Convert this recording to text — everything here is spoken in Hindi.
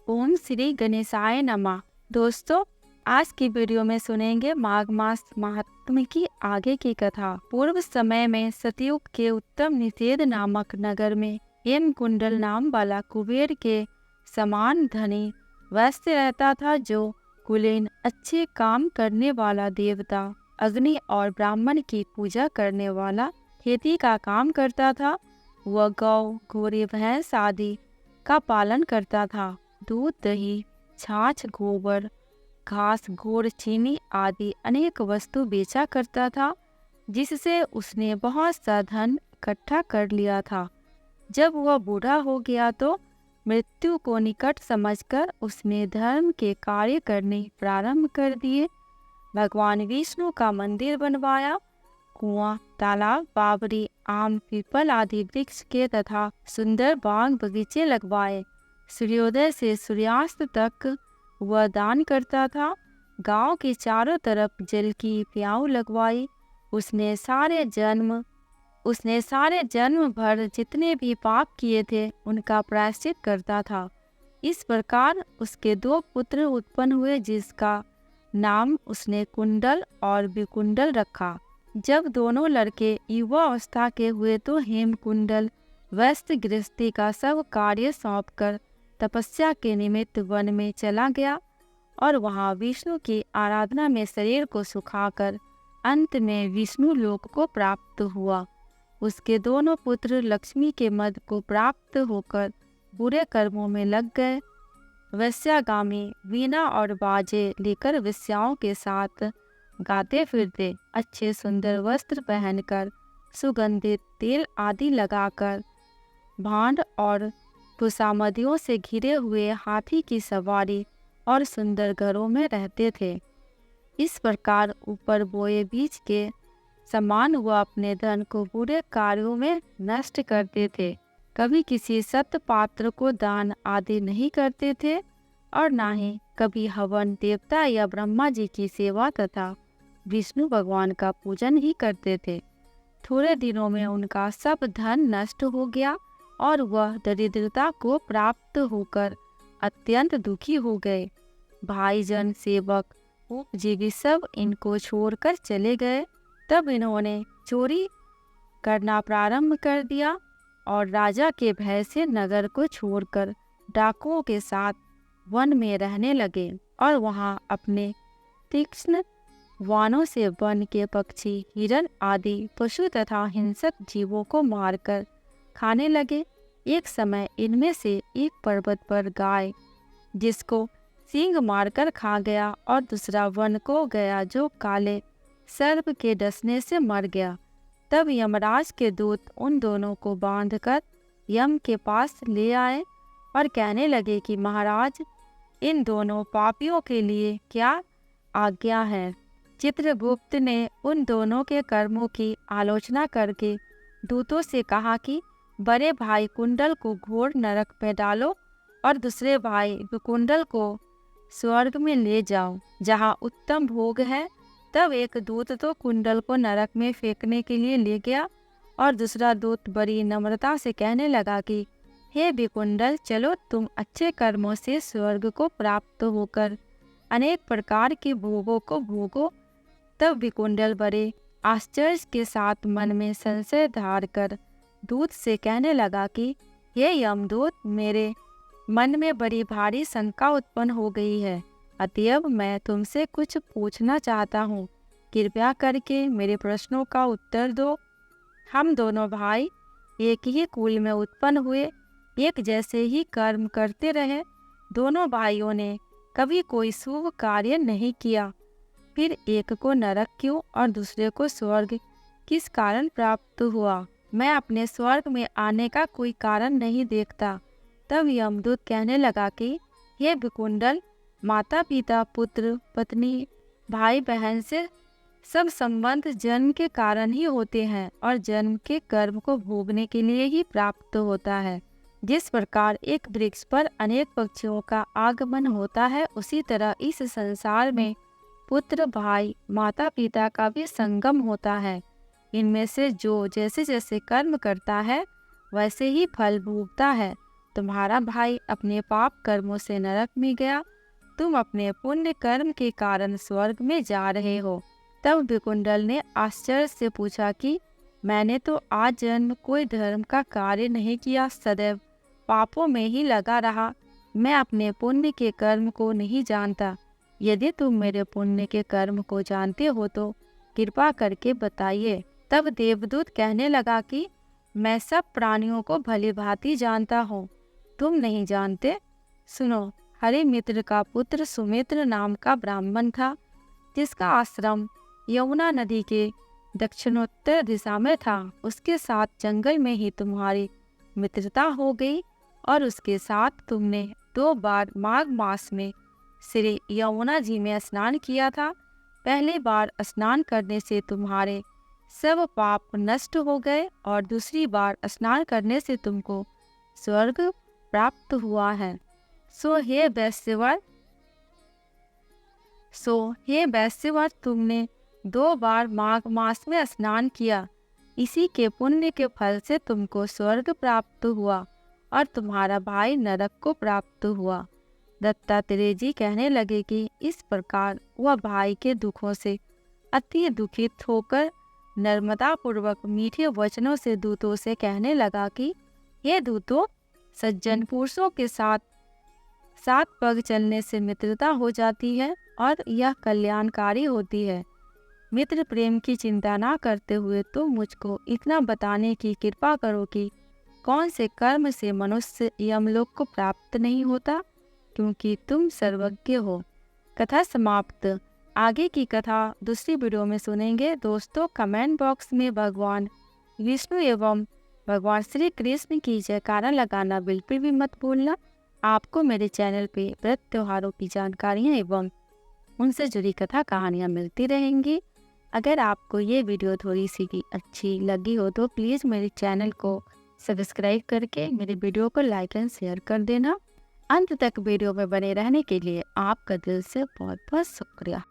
ओम श्री गणेशाय नमः। दोस्तों, आज की वीडियो में सुनेंगे माघ मास महात्म्य की आगे की कथा। पूर्व समय में सतयुग के उत्तम निषेध नामक नगर में हेमकुंडल नाम वाला कुबेर के समान धनी वैश्य रहता था, जो कुलीन अच्छे काम करने वाला देवता, अग्नि और ब्राह्मण की पूजा करने वाला, खेती का काम करता था। वह गौ, घोड़े, भैंस आदि का पालन करता था। दूध, दही, छाछ, गोबर, घास, गुड़, चीनी आदि अनेक वस्तु बेचा करता था, जिससे उसने बहुत सा धन इकट्ठा कर लिया था। जब वह बूढ़ा हो गया तो मृत्यु को निकट समझकर उसने धर्म के कार्य करने प्रारंभ कर दिए। भगवान विष्णु का मंदिर बनवाया, कुआं, तालाब, बावड़ी, आम, पीपल आदि वृक्ष के तथा सुंदर बाग बगीचे लगवाए। सूर्योदय से सूर्यास्त तक वह दान करता था। गांव के चारों तरफ जल की प्याऊ लगवाई। उसने सारे जन्म भर जितने भी पाप किए थे उनका प्रायश्चित करता था। इस प्रकार उसके 2 पुत्र उत्पन्न हुए, जिसका नाम उसने कुंडल और विकुंडल रखा। जब दोनों लड़के युवा अवस्था के हुए तो हेमकुंडल वैश्य गृहस्थी का सब कार्य सौंपकर तपस्या के निमित्त वन में चला गया और वहां विष्णु की आराधना में शरीर को सुखाकर अंत में विष्णु लोक को प्राप्त हुआ। उसके दोनों पुत्र लक्ष्मी के मद को प्राप्त होकर बुरे कर्मों में लग गए। वैश्यागामी वीणा और बाजे लेकर वेश्याओं के साथ गाते फिरते, अच्छे सुंदर वस्त्र पहनकर, सुगंधित तेल आदि लगाकर, भांड और खुशामदियों से घिरे हुए हाथी की सवारी और सुंदर घरों में रहते थे। इस प्रकार ऊपर बोए बीज के समान वह अपने धन को बुरे कार्यों में नष्ट करते थे। कभी किसी सत पात्र को दान आदि नहीं करते थे और न ही कभी हवन, देवता या ब्रह्मा जी की सेवा तथा विष्णु भगवान का पूजन ही करते थे। थोड़े दिनों में उनका सब धन नष्ट हो गया और वह दरिद्रता को प्राप्त होकर अत्यंत दुखी हो गए। भाईजन, सेवक, उपजीवी सब इनको छोड़कर चले गए। तब इन्होंने चोरी करना प्रारंभ कर दिया और राजा के भय से नगर को छोड़कर डाकुओं के साथ वन में रहने लगे और वहां अपने तीक्ष्ण वाणों से वन के पक्षी, हिरण आदि पशु तथा हिंसक जीवों को मारकर खाने लगे। एक समय इनमें से एक पर्वत पर गाय, जिसको सींग मारकर खा गया, और दूसरा वन को गया, जो काले सर्प के डसने से मर गया। तब यमराज के दूत उन दोनों को बांधकर यम के पास ले आए और कहने लगे कि महाराज, इन दोनों पापियों के लिए क्या आज्ञा है। चित्रगुप्त ने उन दोनों के कर्मों की आलोचना करके दूतों से कहा कि बड़े भाई कुंडल को घोर नरक में डालो और दूसरे भाई विकुंडल को स्वर्ग में ले जाओ, जहाँ उत्तम भोग है। तब एक दूत तो कुंडल को नरक में फेंकने के लिए ले गया और दूसरा दूत बड़ी नम्रता से कहने लगा कि हे विकुंडल, चलो तुम अच्छे कर्मों से स्वर्ग को प्राप्त होकर अनेक प्रकार के भोगों को भोगो। तब विकुंडल बड़े आश्चर्य के साथ मन में संशय धार कर दूत से कहने लगा कि हे यमदूत, मेरे मन में बड़ी भारी शंका उत्पन्न हो गई है, अतएव मैं तुमसे कुछ पूछना चाहता हूँ। कृपया करके मेरे प्रश्नों का उत्तर दो। हम दोनों भाई एक ही कुल में उत्पन्न हुए, एक जैसे ही कर्म करते रहे। दोनों भाइयों ने कभी कोई शुभ कार्य नहीं किया, फिर एक को नरक क्यों और दूसरे को स्वर्ग किस कारण प्राप्त हुआ? मैं अपने स्वर्ग में आने का कोई कारण नहीं देखता। तब यमदूत कहने लगा कि हे विकुंडल, माता पिता, पुत्र पत्नी, भाई बहन से सब संबंध जन्म के कारण ही होते हैं और जन्म के कर्म को भोगने के लिए ही प्राप्त होता है। जिस प्रकार एक वृक्ष पर अनेक पक्षियों का आगमन होता है, उसी तरह इस संसार में पुत्र, भाई, माता पिता का भी संगम होता है। इनमें से जो जैसे जैसे कर्म करता है वैसे ही फल भोगता है। तुम्हारा भाई अपने पाप कर्मों से नरक में गया, तुम अपने पुण्य कर्म के कारण स्वर्ग में जा रहे हो। तब विकुंडल ने आश्चर्य से पूछा कि मैंने तो आज जन्म कोई धर्म का कार्य नहीं किया, सदैव पापों में ही लगा रहा। मैं अपने पुण्य के कर्म को नहीं जानता। यदि तुम मेरे पुण्य के कर्म को जानते हो तो कृपा करके बताइए। तब देवदूत कहने लगा कि मैं सब प्राणियों को भली भांति जानता हूँ, तुम नहीं जानते। सुनो, हरिमित्र का पुत्र सुमित्र नाम का ब्राह्मण था, जिसका आश्रम यमुना नदी के दक्षिणोत्तर दिशा में था। उसके साथ जंगल में ही तुम्हारी मित्रता हो गई और उसके साथ तुमने 2 बार माघ मास में श्री यमुना जी में स्नान किया था। पहली बार स्नान करने से तुम्हारे सब पाप नष्ट हो गए और दूसरी बार स्नान करने से तुमको स्वर्ग प्राप्त हुआ है। सो हे वैश्यवर, तुमने 2 बार माघ मास में स्नान किया, इसी के पुण्य के फल से तुमको स्वर्ग प्राप्त हुआ और तुम्हारा भाई नरक को प्राप्त हुआ। दत्तात्रेय जी कहने लगे कि इस प्रकार वह भाई के दुखों से अति दुखित होकर नर्मदा पूर्वक मीठे वचनों से दूतों से कहने लगा कि हे दूतों, सज्जन पुरुषों के साथ 7 पग चलने से मित्रता हो जाती है और यह कल्याणकारी होती है। मित्र प्रेम की चिंता ना करते हुए तुम मुझको इतना बताने की कृपा करो कि कौन से कर्म से मनुष्य यमलोक को प्राप्त नहीं होता, क्योंकि तुम सर्वज्ञ हो। कथा समाप्त। आगे की कथा दूसरी वीडियो में सुनेंगे। दोस्तों, कमेंट बॉक्स में भगवान विष्णु एवं भगवान श्री कृष्ण की जयकारा लगाना बिल्कुल भी मत भूलना। आपको मेरे चैनल पे व्रत त्योहारों की जानकारियाँ एवं उनसे जुड़ी कथा कहानियाँ मिलती रहेंगी। अगर आपको ये वीडियो थोड़ी सी भी अच्छी लगी हो तो प्लीज़ मेरे चैनल को सब्सक्राइब करके मेरे वीडियो को लाइक एंड शेयर कर देना। अंत तक वीडियो में बने रहने के लिए आपका दिल से बहुत बहुत शुक्रिया।